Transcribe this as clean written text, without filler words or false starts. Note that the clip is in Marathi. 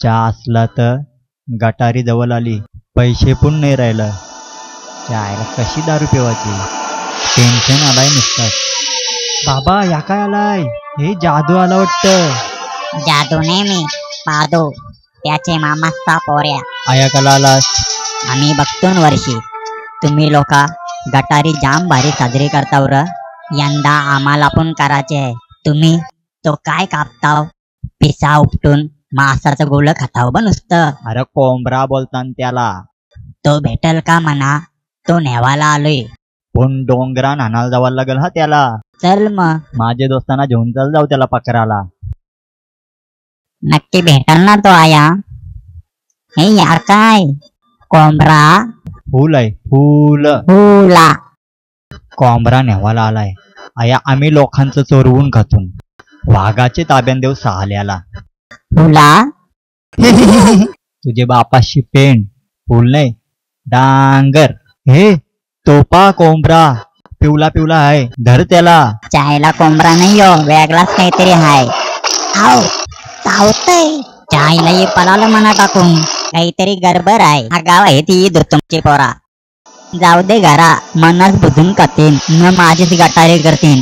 चहा असला तर गटारी जवळ आली, पैसे पण नाही राहिलं. चायला कशी दारू पिवायची, टेन्शन आलाय नुसताच. बाबा या काय आलाय, हे जादू आला वाटतं. जादू नाही मी पादो, त्याचे मामाचा पोऱ्या. आया कला आलास. आम्ही बघतो न वर्षी तुम्ही लोक गटारी जाम भारी साजरी करताव र. यंदा आम्हाला पण करायचे आहे. तुम्ही तो काय कापताव, पिसा उपटून मासाचं गोळ खाताव ब नुसतं. अरे कोंबरा बोलतान त्याला. तो भेटल का म्हणा, तो नेवाला आलोय. पण डोंगरान हाणाला जावं लागेल हा त्याला. चल मग माझे दोस्तांना घेऊन चल जाऊ त्याला पकडायला. नक्की भेटल ना तो आया. हे यार काय कोंबरा फुल आहे फुल. हुला. कोंबरा नेवाला आलाय. आया आम्ही लोकांचं चोरवून खातो, वाघाचे ताब्यान देऊ साल्याला. हुला. तुझे बापाशी पेंड, फुल नाही डांगर. हे तोपा कोंबरा पिवला पिवला आहे, धर त्याला. चायला कोंबरा नाही हो, वेगळाच काहीतरी हाय. आव चावतय. चायला ये पळालं म्हणा टाकून, काहीतरी गडबड आहे. हा गाव आहे ती दूर तुमची पोरा. जाऊ दे घरा, मनच बुजून करतीन न माझीच गटारी करतीन.